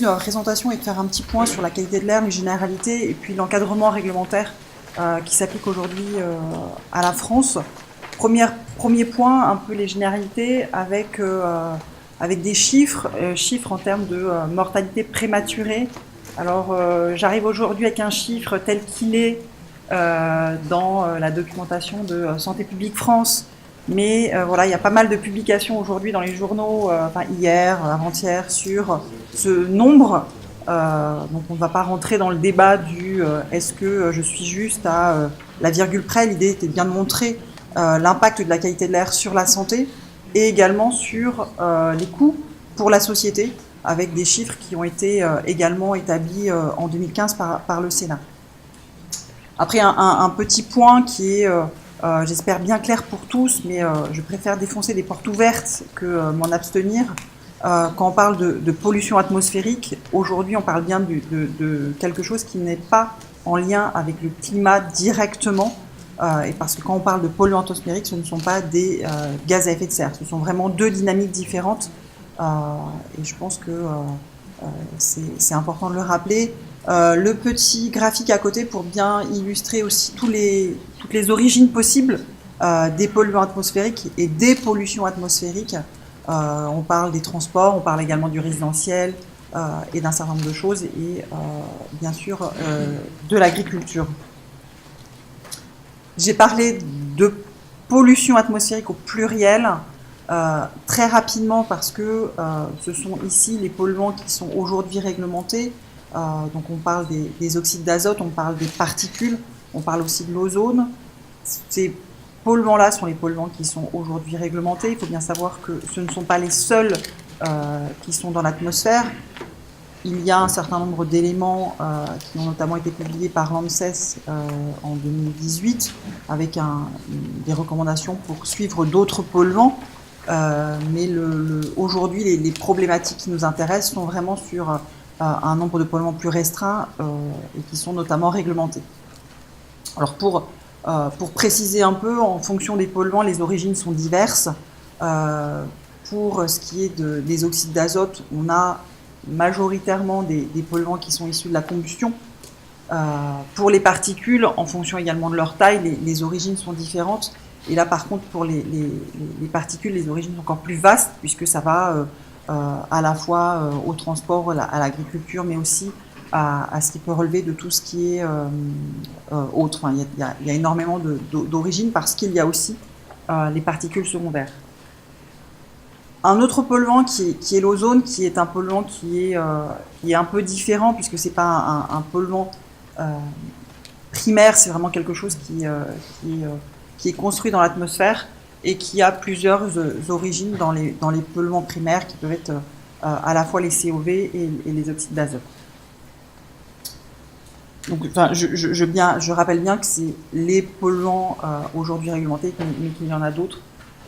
de ma présentation est de faire un petit point sur la qualité de l'air, les généralités, et puis l'encadrement réglementaire qui s'applique aujourd'hui à la France. Premier point, un peu les généralités avec des chiffres en termes de mortalité prématurée. Alors, j'arrive aujourd'hui avec un chiffre tel qu'il est dans la documentation de Santé publique France. Mais voilà, il y a pas mal de publications aujourd'hui dans les journaux, hier, avant-hier, sur ce nombre. Donc on ne va pas rentrer dans le débat du est-ce que je suis juste à la virgule près. L'idée était bien de montrer l'impact de la qualité de l'air sur la santé et également sur les coûts pour la société, avec des chiffres qui ont été également établis en 2015 par le Sénat. Après, un petit point qui est, j'espère, bien clair pour tous, mais je préfère défoncer des portes ouvertes que m'en abstenir. Quand on parle de pollution atmosphérique, aujourd'hui on parle bien de quelque chose qui n'est pas en lien avec le climat directement, et parce que quand on parle de polluants atmosphériques, ce ne sont pas des gaz à effet de serre, ce sont vraiment deux dynamiques différentes, et je pense que c'est important de le rappeler. Le petit graphique à côté pour bien illustrer aussi toutes les origines possibles des polluants atmosphériques et des pollutions atmosphériques. On parle des transports, on parle également du résidentiel et d'un certain nombre de choses, et bien sûr de l'agriculture. J'ai parlé de pollution atmosphérique au pluriel très rapidement parce que ce sont ici les polluants qui sont aujourd'hui réglementés. Donc on parle des oxydes d'azote, on parle des particules, on parle aussi de l'ozone. Ces polluants-là sont les polluants qui sont aujourd'hui réglementés. Il faut bien savoir que ce ne sont pas les seuls qui sont dans l'atmosphère. Il y a un certain nombre d'éléments qui ont notamment été publiés par l'ANSES en 2018 avec des recommandations pour suivre d'autres polluants. Mais aujourd'hui, les problématiques qui nous intéressent sont vraiment sur un nombre de polluants plus restreint et qui sont notamment réglementés. Alors pour préciser un peu, en fonction des polluants, les origines sont diverses. Pour ce qui est des oxydes d'azote, on a majoritairement des polluants qui sont issus de la combustion. Pour les particules, en fonction également de leur taille, les origines sont différentes. Et là, par contre, pour les particules, les origines sont encore plus vastes, puisque ça va à la fois au transport, à l'agriculture, mais aussi à ce qui peut relever de tout ce qui est autre. Enfin, il y a énormément d'origines parce qu'il y a aussi les particules secondaires. Un autre polluant qui est l'ozone, qui est un polluant qui est un peu différent, puisque ce n'est pas un polluant primaire, c'est vraiment quelque chose qui est construit dans l'atmosphère et qui a plusieurs origines dans les polluants primaires qui peuvent être à la fois les COV et les oxydes d'azote. Donc, enfin, je rappelle bien que c'est les polluants aujourd'hui réglementés, mais qu'il y en a d'autres,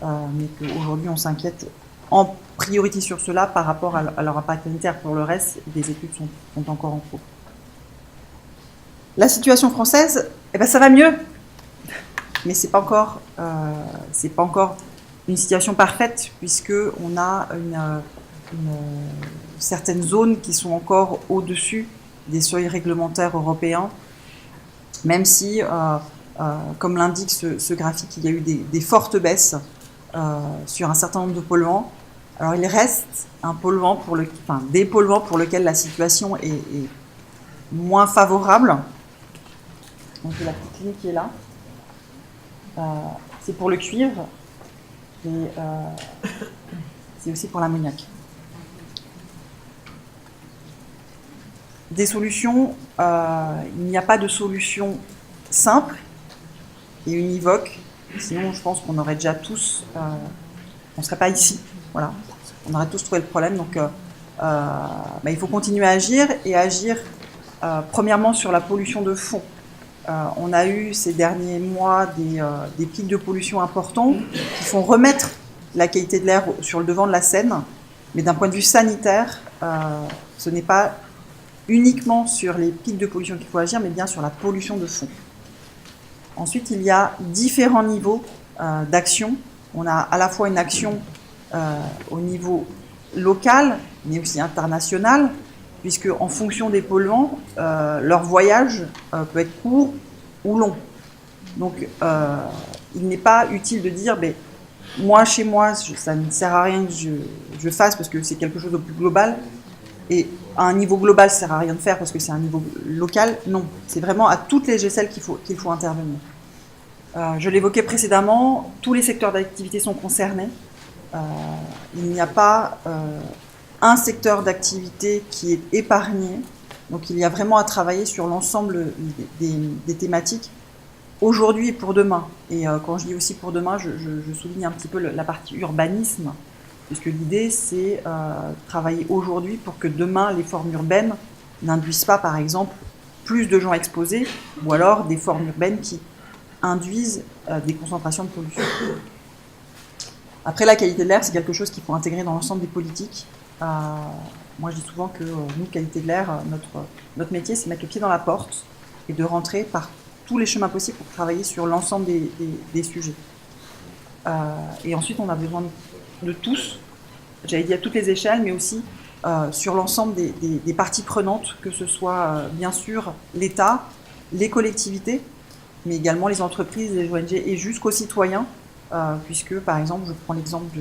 mais qu'aujourd'hui on s'inquiète en priorité sur cela par rapport à leur impact sanitaire. Pour le reste, des études sont encore en cours. La situation française, ça va mieux, mais c'est pas encore une situation parfaite, puisque on a certaines zones qui sont encore au-dessus des seuils réglementaires européens, même si, comme l'indique ce graphique, il y a eu des fortes baisses sur un certain nombre de polluants. Alors il reste des polluants pour lesquels la situation est moins favorable. Donc la petite ligne qui est là, c'est pour le cuivre et c'est aussi pour l'ammoniac. Des solutions, il n'y a pas de solution simple et univoque, sinon je pense qu'on aurait déjà tous, on ne serait pas ici, voilà, on aurait tous trouvé le problème. Donc il faut continuer à agir et agir premièrement sur la pollution de fond. On a eu ces derniers mois des pics de pollution importants qui font remettre la qualité de l'air sur le devant de la scène, mais d'un point de vue sanitaire, ce n'est pas uniquement sur les pics de pollution qu'il faut agir, mais bien sur la pollution de fond. Ensuite, il y a différents niveaux d'action. On a à la fois une action au niveau local, mais aussi international. puisque en fonction des polluants, leur voyage peut être court ou long. Donc, il n'est pas utile de dire, ben, moi, chez moi, ça ne sert à rien que je fasse parce que c'est quelque chose de plus global. Et à un niveau global, ça ne sert à rien de faire parce que c'est un niveau local. Non, c'est vraiment à toutes les échelles qu'il faut intervenir. Je l'évoquais précédemment, tous les secteurs d'activité sont concernés. Il n'y a pas un secteur d'activité qui est épargné. Donc il y a vraiment à travailler sur l'ensemble des thématiques aujourd'hui et pour demain. Et quand je dis aussi pour demain, je souligne un petit peu la partie urbanisme, puisque l'idée c'est travailler aujourd'hui pour que demain les formes urbaines n'induisent pas par exemple plus de gens exposés, ou alors des formes urbaines qui induisent des concentrations de pollution. Après, la qualité de l'air, c'est quelque chose qu'il faut intégrer dans l'ensemble des politiques. Moi, je dis souvent que nous, qualité de l'air, notre métier, c'est mettre le pied dans la porte et de rentrer par tous les chemins possibles pour travailler sur l'ensemble des sujets. Et ensuite, on a besoin de tous, j'allais dire à toutes les échelles, mais aussi sur l'ensemble des parties prenantes, que ce soit bien sûr l'État, les collectivités, mais également les entreprises, les ONG et jusqu'aux citoyens, puisque par exemple, je prends l'exemple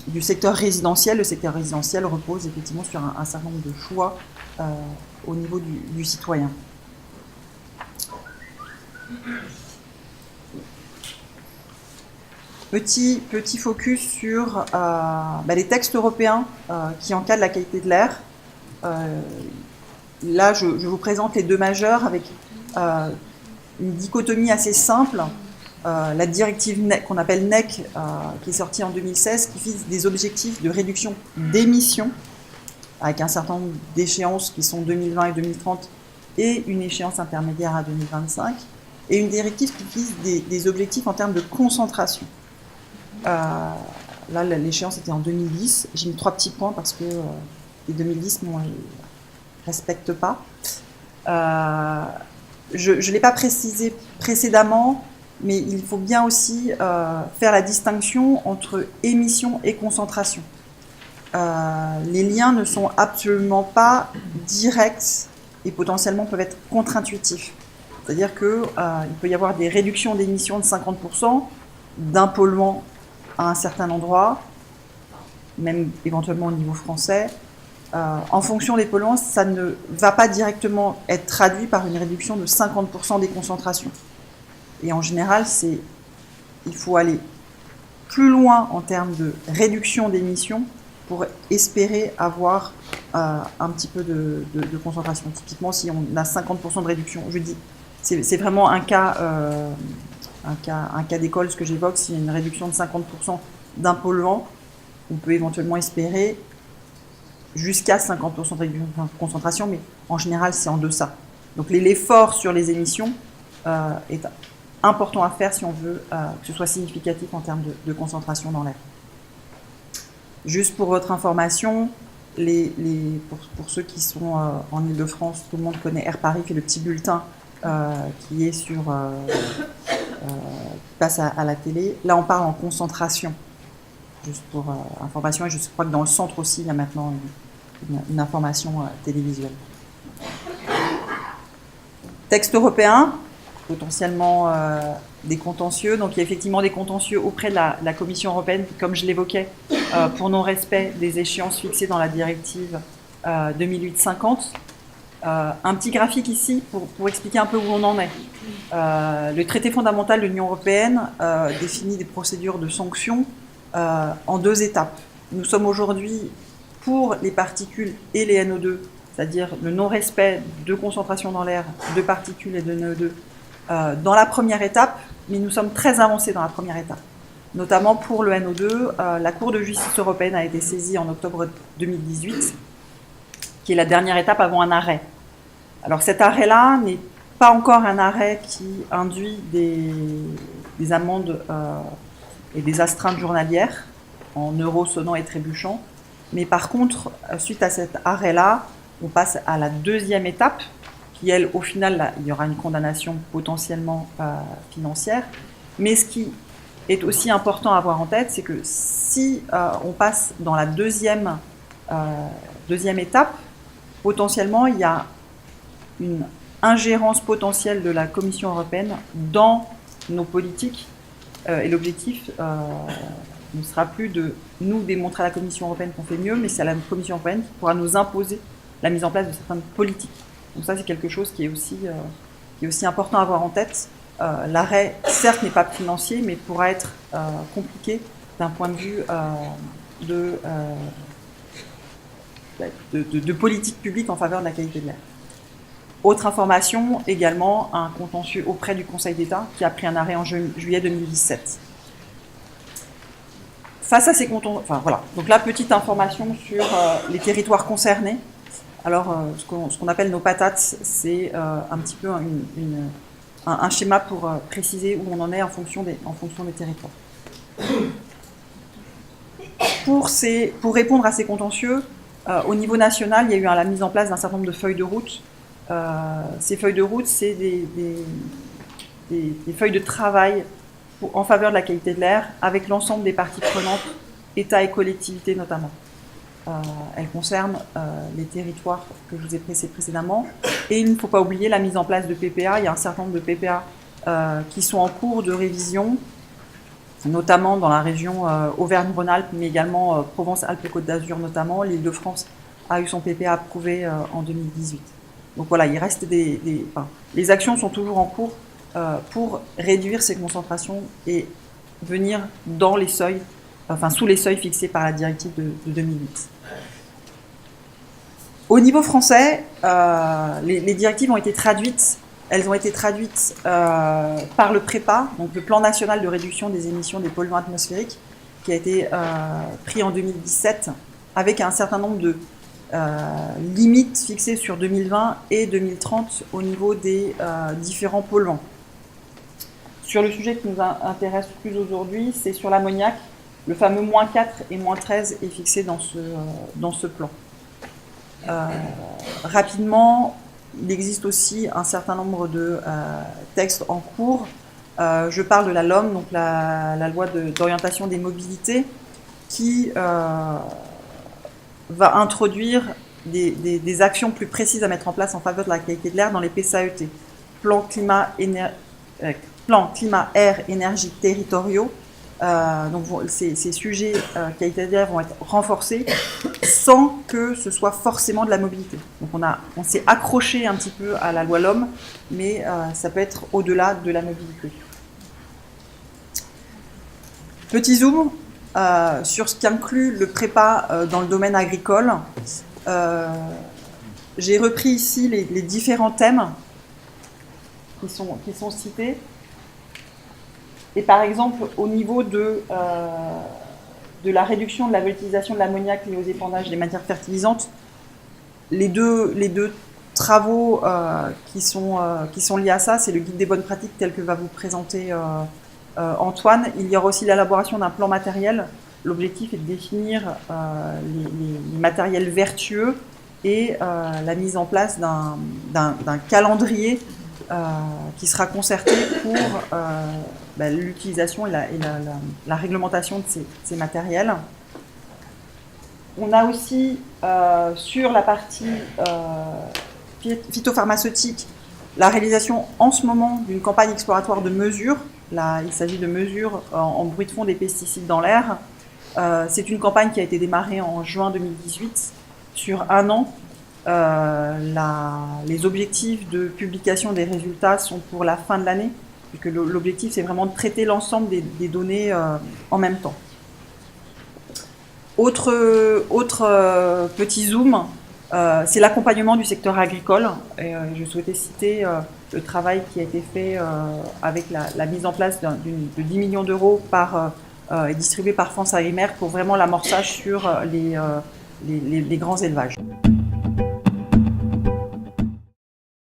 du secteur résidentiel. Le secteur résidentiel repose effectivement sur un certain nombre de choix au niveau du citoyen. Petit focus sur les textes européens qui encadrent la qualité de l'air. Là, je vous présente les deux majeurs avec une dichotomie assez simple. La directive qu'on appelle NEC, qui est sortie en 2016, qui fixe des objectifs de réduction d'émissions, avec un certain nombre d'échéances qui sont 2020 et 2030, et une échéance intermédiaire à 2025, et une directive qui fixe des objectifs en termes de concentration. Là, l'échéance était en 2010. J'ai mis 3 petits points parce que les 2010, on ne les respecte pas. Je ne l'ai pas précisé précédemment, mais il faut bien aussi faire la distinction entre émission et concentration. Les liens ne sont absolument pas directs et potentiellement peuvent être contre-intuitifs. C'est-à-dire qu'il peut y avoir des réductions d'émissions de 50% d'un polluant à un certain endroit, même éventuellement au niveau français. En fonction des polluants, ça ne va pas directement être traduit par une réduction de 50% des concentrations. Et en général, il faut aller plus loin en termes de réduction d'émissions pour espérer avoir un petit peu de concentration. Typiquement, si on a 50% de réduction, je dis, c'est vraiment un cas d'école, ce que j'évoque. S'il y a une réduction de 50% d'un polluant, on peut éventuellement espérer jusqu'à 50% de réduction de concentration, mais en général, c'est en deçà. Donc l'effort sur les émissions est important à faire si on veut que ce soit significatif en termes de concentration dans l'air. Juste pour votre information, pour ceux qui sont en Ile-de-France, tout le monde connaît Air Paris, fait le petit bulletin qui est qui passe à la télé. Là, on parle en concentration, juste pour information, et je crois que dans le centre aussi, il y a maintenant une information télévisuelle. Texte européen, potentiellement des contentieux. Donc il y a effectivement des contentieux auprès de la Commission européenne, comme je l'évoquais, pour non-respect des échéances fixées dans la directive 2008-50. Un petit graphique ici pour expliquer un peu où on en est. Le traité fondamental de l'Union européenne définit des procédures de sanctions en 2 étapes. Nous sommes aujourd'hui pour les particules et les NO2, c'est-à-dire le non-respect de concentration dans l'air de particules et de NO2 dans la première étape, mais nous sommes très avancés dans la première étape. Notamment pour le NO2, la Cour de justice européenne a été saisie en octobre 2018, qui est la dernière étape avant un arrêt. Alors cet arrêt-là n'est pas encore un arrêt qui induit des amendes et des astreintes journalières en euros sonnants et trébuchants, mais par contre, suite à cet arrêt-là, on passe à la 2e étape, qui elle, au final, là, il y aura une condamnation potentiellement financière, mais ce qui est aussi important à avoir en tête, c'est que si on passe dans la 2e Deuxième étape, potentiellement, il y a une ingérence potentielle de la Commission européenne dans nos politiques. Et l'objectif ne sera plus de nous démontrer à la Commission européenne qu'on fait mieux, mais c'est à la Commission européenne qui pourra nous imposer la mise en place de certaines politiques. Donc ça, c'est quelque chose qui est aussi important à avoir en tête. L'arrêt, certes, n'est pas financier, mais pourra être compliqué d'un point de vue de politique publique en faveur de la qualité de l'air. Autre information, également un contentieux auprès du Conseil d'État qui a pris un arrêt en juillet 2017. Face à ces contentieux, enfin voilà, donc là, petite information sur les territoires concernés. Alors, ce qu'on appelle nos patates, c'est un petit peu un schéma pour préciser où on en est en fonction des territoires. Pour répondre à ces contentieux, au niveau national, il y a eu la mise en place d'un certain nombre de feuilles de route. Ces feuilles de route, c'est des feuilles de travail en faveur de la qualité de l'air avec l'ensemble des parties prenantes, État et collectivités notamment. Elles concernent les territoires que je vous ai précédemment. Et il ne faut pas oublier la mise en place de PPA. Il y a un certain nombre de PPA qui sont en cours de révision, notamment dans la région Auvergne-Rhône-Alpes, mais également Provence-Alpes-Côte d'Azur notamment. L'Île-de-France a eu son PPA approuvé en 2018. Donc voilà, il reste les actions sont toujours en cours pour réduire ces concentrations et venir dans les seuils, sous les seuils fixés par la directive de 2008. Au niveau français, les directives ont été traduites. Elles ont été traduites par le PREPA, donc le Plan national de réduction des émissions des polluants atmosphériques, qui a été pris en 2017, avec un certain nombre de limites fixées sur 2020 et 2030 au niveau des différents polluants. Sur le sujet qui nous intéresse plus aujourd'hui, c'est sur l'ammoniac. Le fameux -4 et -13 est fixé dans ce plan. Rapidement, il existe aussi un certain nombre de textes en cours. Je parle de la LOM, donc la loi d'orientation des mobilités, qui va introduire des actions plus précises à mettre en place en faveur de la qualité de l'air dans les PCAET, plan climat, air, énergie territoriaux. Donc ces sujets qualité de l'air vont être renforcés sans que ce soit forcément de la mobilité. Donc on s'est accroché un petit peu à la loi LOM, mais ça peut être au-delà de la mobilité. Petit zoom sur ce qu'inclut le PREPA dans le domaine agricole. J'ai repris ici les différents thèmes qui sont cités. Et par exemple, au niveau de la réduction de la volatilisation de l'ammoniac liée aux épandages des matières fertilisantes, les deux travaux qui sont liés à ça, c'est le guide des bonnes pratiques tel que va vous présenter Antoine. Il y aura aussi l'élaboration d'un plan matériel. L'objectif est de définir les matériels vertueux et la mise en place d'un calendrier qui sera concerté pour l'utilisation et la réglementation de ces matériels. On a aussi sur la partie phytopharmaceutique la réalisation en ce moment d'une campagne exploratoire de mesures. Là, il s'agit de mesures en bruit de fond des pesticides dans l'air. C'est une campagne qui a été démarrée en juin 2018 sur 1 an. Les objectifs de publication des résultats sont pour la fin de l'année, puisque l'objectif c'est vraiment de traiter l'ensemble des données en même temps. Autre petit zoom, c'est l'accompagnement du secteur agricole. Et, je souhaitais citer le travail qui a été fait avec la mise en place de 10 millions d'euros et distribué par France Agrimaire pour vraiment l'amorçage sur les grands élevages.